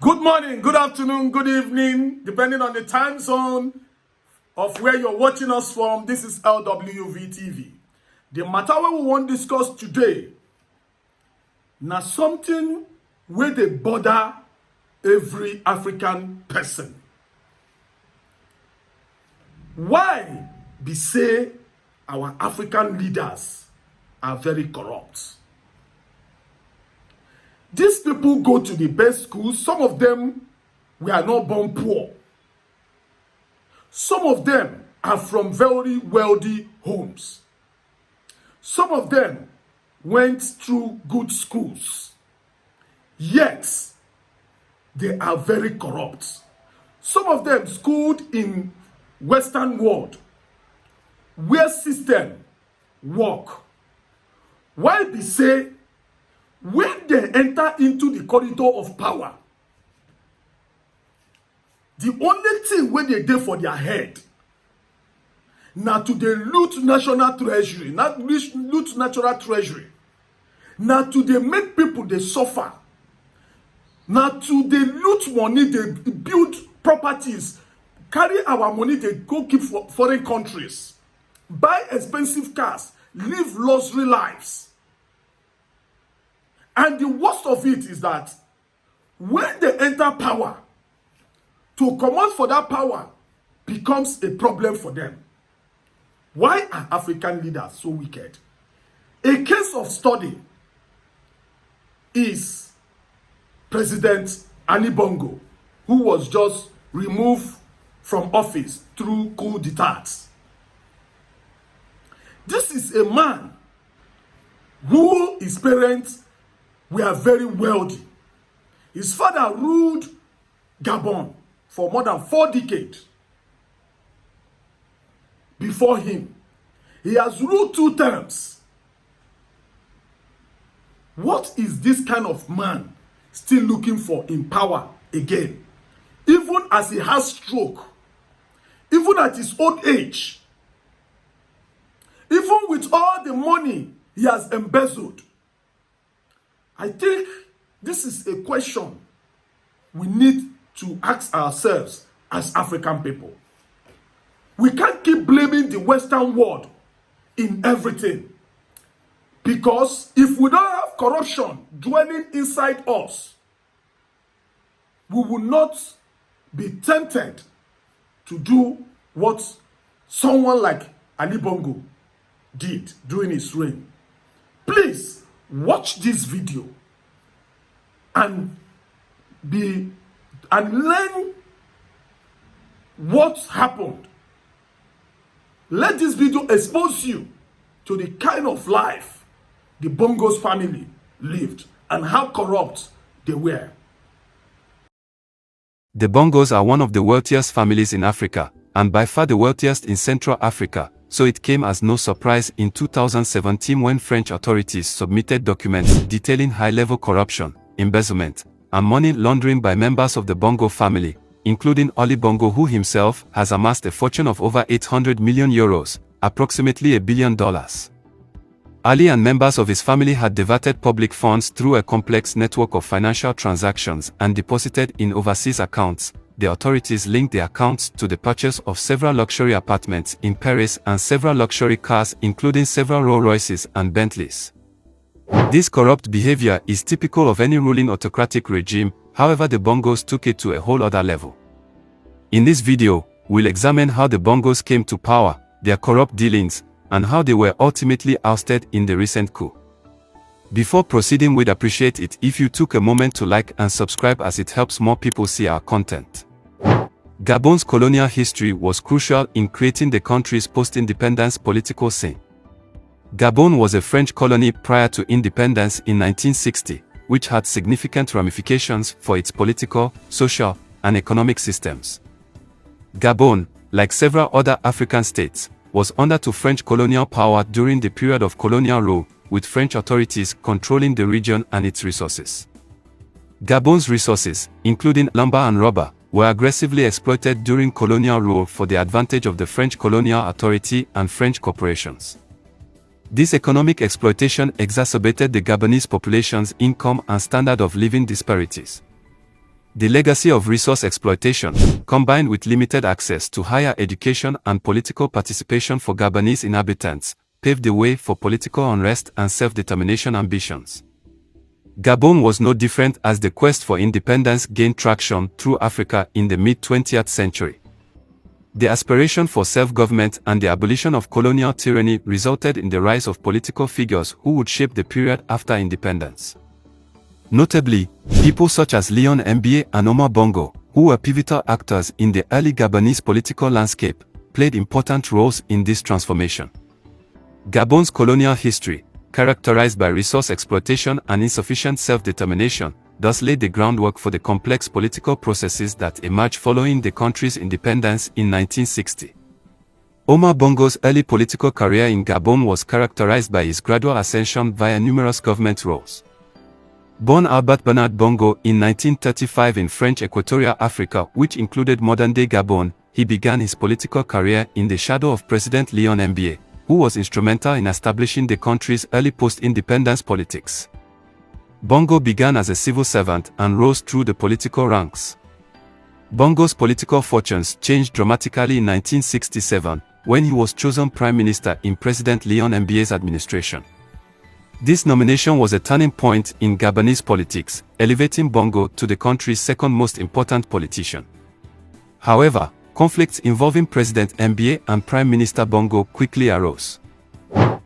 Good morning, good afternoon, good evening, depending on the time zone of where you're watching us from. This is LWV TV. The matter we want to discuss today, now something where they bother every African person. Why be say our African leaders are very corrupt? These people go to the best schools. Some of them were not born poor. Some of them are from very wealthy homes. Some of them went through good schools. Yet, they are very corrupt. Some of them schooled in Western world, where system work. Why be say, when they enter into the corridor of power, the only thing when they do for their head, now to the loot national treasury, not loot natural treasury, now to they make people they suffer, now to they loot money, they build properties, carry our money, they go keep for foreign countries, buy expensive cars, live luxury lives. And the worst of it is that when they enter power, to come out for that power becomes a problem for them. Why are African leaders so wicked? A case of study is President Ali Bongo, who was just removed from office through coup d'etat. This is a man who his parents were very wealthy. His father ruled Gabon for more than 4 decades. Before him, he has ruled 2 terms. What is this kind of man still looking for in power again? Even as he has stroke, even at his old age, even with all the money he has embezzled, I think this is a question we need to ask ourselves as African people. We can't keep blaming the Western world in everything. Because if we don't have corruption dwelling inside us, we will not be tempted to do what someone like Ali Bongo did during his reign. Please watch this video and learn what happened. Let this video expose you to the kind of life the Bongo's family lived and how corrupt they were. The Bongos are one of the wealthiest families in Africa, and by far the wealthiest in Central Africa, so it came as no surprise in 2017 when French authorities submitted documents detailing high-level corruption, embezzlement, and money laundering by members of the Bongo family, including Ali Bongo, who himself has amassed a fortune of over 800 million euros, approximately $1 billion. Ali and members of his family had diverted public funds through a complex network of financial transactions and deposited in overseas accounts. The authorities linked the accounts to the purchase of several luxury apartments in Paris and several luxury cars, including several Rolls-Royces and Bentleys. This corrupt behavior is typical of any ruling autocratic regime. However, the Bongos took it to a whole other level. In this video, we'll examine how the Bongos came to power, their corrupt dealings, and how they were ultimately ousted in the recent coup. Before proceeding, we'd appreciate it if you took a moment to like and subscribe, as it helps more people see our content. Gabon's colonial history was crucial in creating the country's post-independence political scene. Gabon was a French colony prior to independence in 1960, which had significant ramifications for its political, social, and economic systems. Gabon, like several other African states, was under French colonial power during the period of colonial rule, with French authorities controlling the region and its resources. Gabon's resources, including lumber and rubber, were aggressively exploited during colonial rule for the advantage of the French colonial authority and French corporations. This economic exploitation exacerbated the Gabonese population's income and standard of living disparities. The legacy of resource exploitation, combined with limited access to higher education and political participation for Gabonese inhabitants, paved the way for political unrest and self-determination ambitions. Gabon was no different as the quest for independence gained traction through Africa in the mid-20th century. The aspiration for self-government and the abolition of colonial tyranny resulted in the rise of political figures who would shape the period after independence. Notably, people such as Leon Mba and Omar Bongo, who were pivotal actors in the early Gabonese political landscape, played important roles in this transformation. Gabon's colonial history, characterized by resource exploitation and insufficient self-determination, thus laid the groundwork for the complex political processes that emerged following the country's independence in 1960. Omar Bongo's early political career in Gabon was characterized by his gradual ascension via numerous government roles. Born Albert Bernard Bongo in 1935 in French Equatorial Africa, which included modern-day Gabon, he began his political career in the shadow of President Leon Mba, who was instrumental in establishing the country's early post-independence politics. Bongo began as a civil servant and rose through the political ranks. Bongo's political fortunes changed dramatically in 1967, when he was chosen Prime Minister in President Leon Mba's administration. This nomination was a turning point in Gabonese politics, elevating Bongo to the country's second most important politician. However, conflicts involving President Mba and Prime Minister Bongo quickly arose.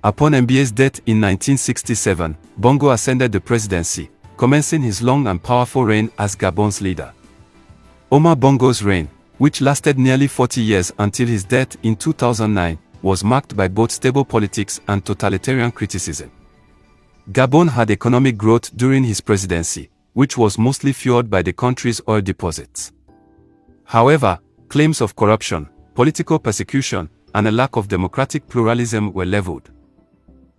Upon Mba's death in 1967, Bongo ascended the presidency, commencing his long and powerful reign as Gabon's leader. Omar Bongo's reign, which lasted nearly 40 years until his death in 2009, was marked by both stable politics and totalitarian criticism. Gabon had economic growth during his presidency, which was mostly fueled by the country's oil deposits. However, claims of corruption, political persecution, and a lack of democratic pluralism were leveled.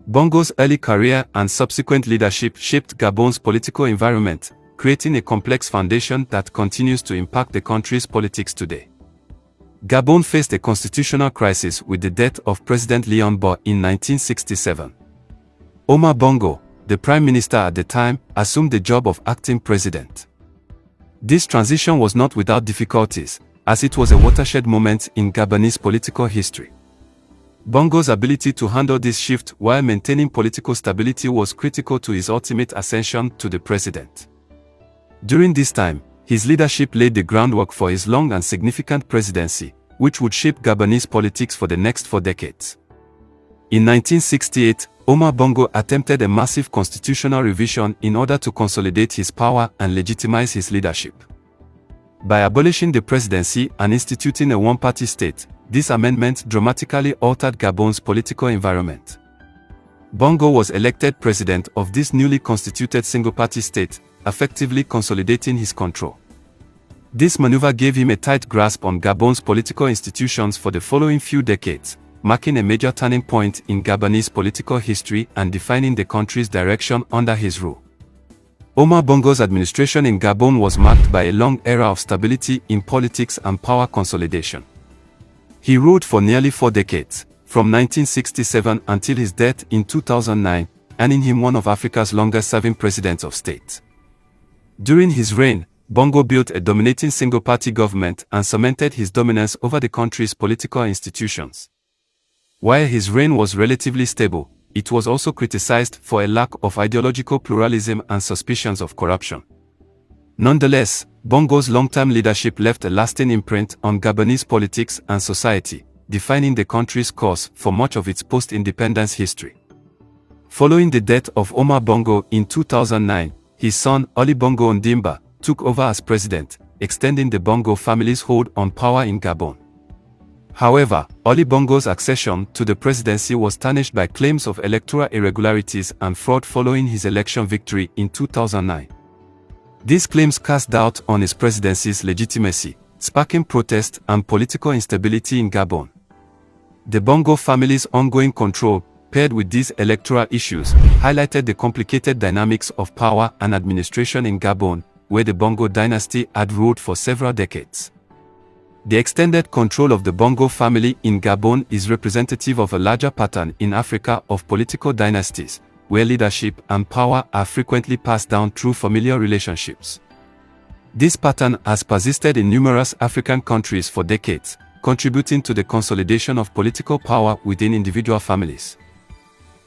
Bongo's early career and subsequent leadership shaped Gabon's political environment, creating a complex foundation that continues to impact the country's politics today. Gabon faced a constitutional crisis with the death of President Léon Gbagbo in 1967. Omar Bongo, the prime minister at the time, assumed the job of acting president. This transition was not without difficulties, as it was a watershed moment in Gabonese political history. Bongo's ability to handle this shift while maintaining political stability was critical to his ultimate ascension to the president. During this time, his leadership laid the groundwork for his long and significant presidency, which would shape Gabonese politics for the next 4 decades. In 1968, Omar Bongo attempted a massive constitutional revision in order to consolidate his power and legitimize his leadership. By abolishing the presidency and instituting a one-party state, this amendment dramatically altered Gabon's political environment. Bongo was elected president of this newly constituted single-party state, effectively consolidating his control. This maneuver gave him a tight grasp on Gabon's political institutions for the following few decades, marking a major turning point in Gabonese political history and defining the country's direction under his rule. Omar Bongo's administration in Gabon was marked by a long era of stability in politics and power consolidation. He ruled for nearly 4 decades, from 1967 until his death in 2009, earning him one of Africa's longest-serving presidents of state. During his reign, Bongo built a dominating single-party government and cemented his dominance over the country's political institutions. While his reign was relatively stable, it was also criticized for a lack of ideological pluralism and suspicions of corruption. Nonetheless, Bongo's long-term leadership left a lasting imprint on Gabonese politics and society, defining the country's course for much of its post-independence history. Following the death of Omar Bongo in 2009, his son Ali Bongo Ondimba took over as president, extending the Bongo family's hold on power in Gabon. However, Ali Bongo's accession to the presidency was tarnished by claims of electoral irregularities and fraud following his election victory in 2009. These claims cast doubt on his presidency's legitimacy, sparking protest and political instability in Gabon. The Bongo family's ongoing control, paired with these electoral issues, highlighted the complicated dynamics of power and administration in Gabon, where the Bongo dynasty had ruled for several decades. The extended control of the Bongo family in Gabon is representative of a larger pattern in Africa of political dynasties, where leadership and power are frequently passed down through familial relationships. This pattern has persisted in numerous African countries for decades, contributing to the consolidation of political power within individual families.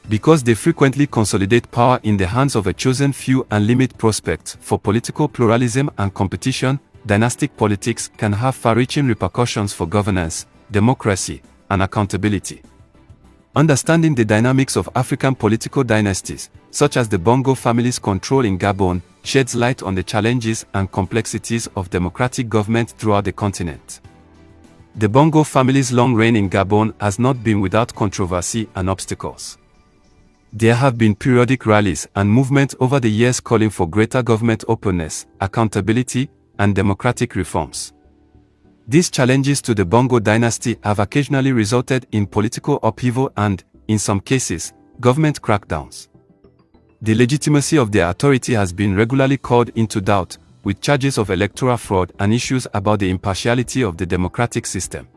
Because they frequently consolidate power in the hands of a chosen few and limit prospects for political pluralism and competition, dynastic politics can have far-reaching repercussions for governance, democracy, and accountability. Understanding the dynamics of African political dynasties, such as the Bongo family's control in Gabon, sheds light on the challenges and complexities of democratic government throughout the continent. The Bongo family's long reign in Gabon has not been without controversy and obstacles. There have been periodic rallies and movements over the years calling for greater government openness, accountability, and democratic reforms. These challenges to the Bongo dynasty have occasionally resulted in political upheaval and, in some cases, government crackdowns. The legitimacy of their authority has been regularly called into doubt, with charges of electoral fraud and issues about the impartiality of the democratic system.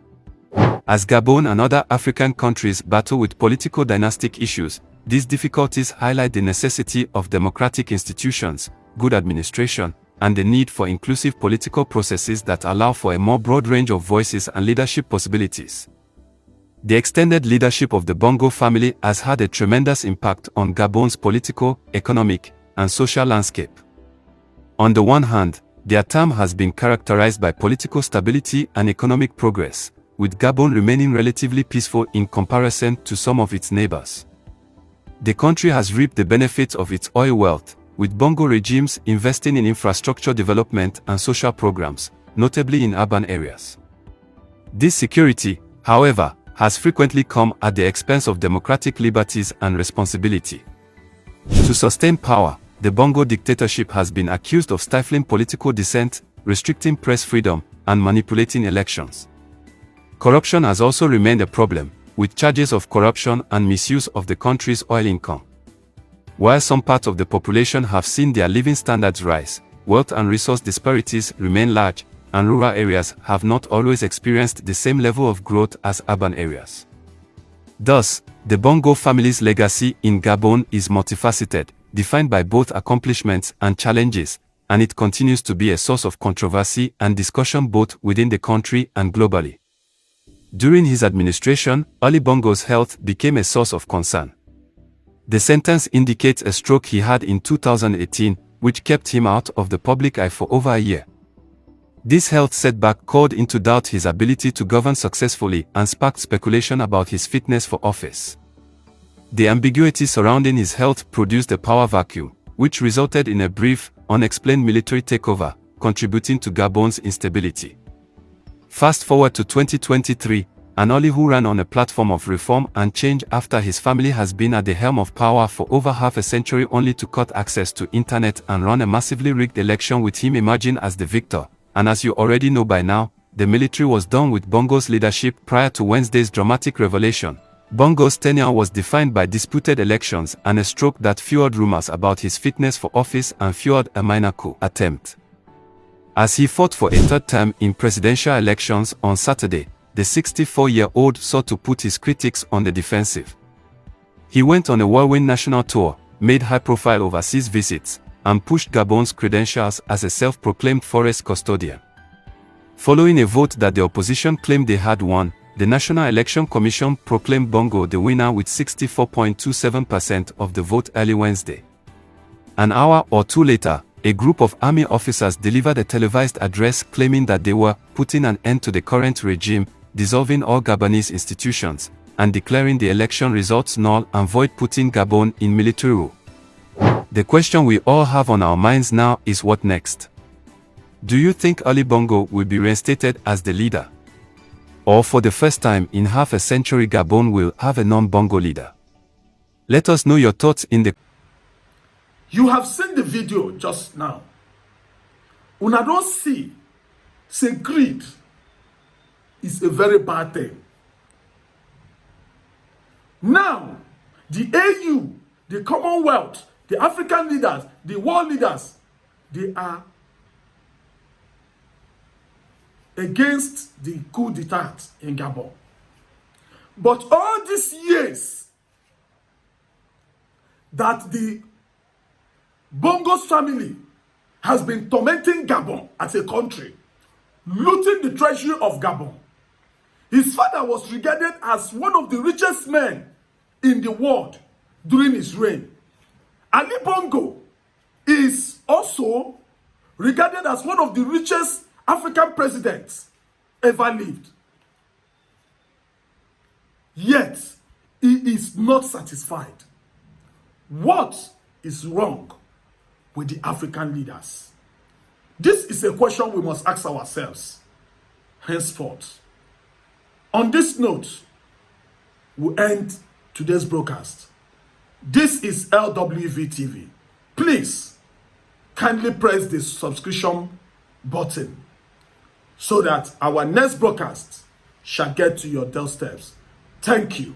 As Gabon and other African countries battle with political dynastic issues, these difficulties highlight the necessity of democratic institutions, good administration, and the need for inclusive political processes that allow for a more broad range of voices and leadership possibilities. The extended leadership of the Bongo family has had a tremendous impact on Gabon's political, economic, and social landscape. On the one hand, their term has been characterized by political stability and economic progress, with Gabon remaining relatively peaceful in comparison to some of its neighbors. The country has reaped the benefits of its oil wealth, with Bongo regimes investing in infrastructure development and social programs, notably in urban areas. This security, however, has frequently come at the expense of democratic liberties and responsibility. To sustain power, the Bongo dictatorship has been accused of stifling political dissent, restricting press freedom, and manipulating elections. Corruption has also remained a problem, with charges of corruption and misuse of the country's oil income. While some parts of the population have seen their living standards rise, wealth and resource disparities remain large, and rural areas have not always experienced the same level of growth as urban areas. Thus, the Bongo family's legacy in Gabon is multifaceted, defined by both accomplishments and challenges, and it continues to be a source of controversy and discussion both within the country and globally. During his administration, Ali Bongo's health became a source of concern. The sentence indicates a stroke he had in 2018, which kept him out of the public eye for over a year. This health setback called into doubt his ability to govern successfully and sparked speculation about his fitness for office. The ambiguity surrounding his health produced a power vacuum, which resulted in a brief, unexplained military takeover, contributing to Gabon's instability. Fast forward to 2023, an Ali who ran on a platform of reform and change after his family has been at the helm of power for over half a century only to cut access to internet and run a massively rigged election with him emerging as the victor. And as you already know by now, the military was done with Bongo's leadership prior to Wednesday's dramatic revelation. Bongo's tenure was defined by disputed elections and a stroke that fueled rumors about his fitness for office and fueled a minor coup attempt. As he fought for a third term in presidential elections on Saturday, the 64-year-old sought to put his critics on the defensive. He went on a whirlwind national tour, made high-profile overseas visits, and pushed Gabon's credentials as a self-proclaimed forest custodian. Following a vote that the opposition claimed they had won, the National Election Commission proclaimed Bongo the winner with 64.27% of the vote early Wednesday. An hour or two later, a group of army officers delivered a televised address claiming that they were putting an end to the current regime, dissolving all Gabonese institutions, and declaring the election results null and void, putting Gabon in military rule. The question we all have on our minds now is what next? Do you think Ali Bongo will be reinstated as the leader? Or for the first time in half a century Gabon will have a non-Bongo leader? Let us know your thoughts in the... You have seen the video just now. Una don't see, say greed is a very bad thing. Now, the AU, the Commonwealth, the African leaders, the world leaders, they are against the coup d'etat in Gabon. But all these years that the Bongo's family has been tormenting Gabon as a country, looting the treasury of Gabon. His father was regarded as one of the richest men in the world during his reign. Ali Bongo is also regarded as one of the richest African presidents ever lived. Yet, he is not satisfied. What is wrong with the African leaders? This is a question we must ask ourselves henceforth. On this note, we end today's broadcast. This is LWV TV. Please kindly press the subscription button so that our next broadcast shall get to your doorsteps. Thank you.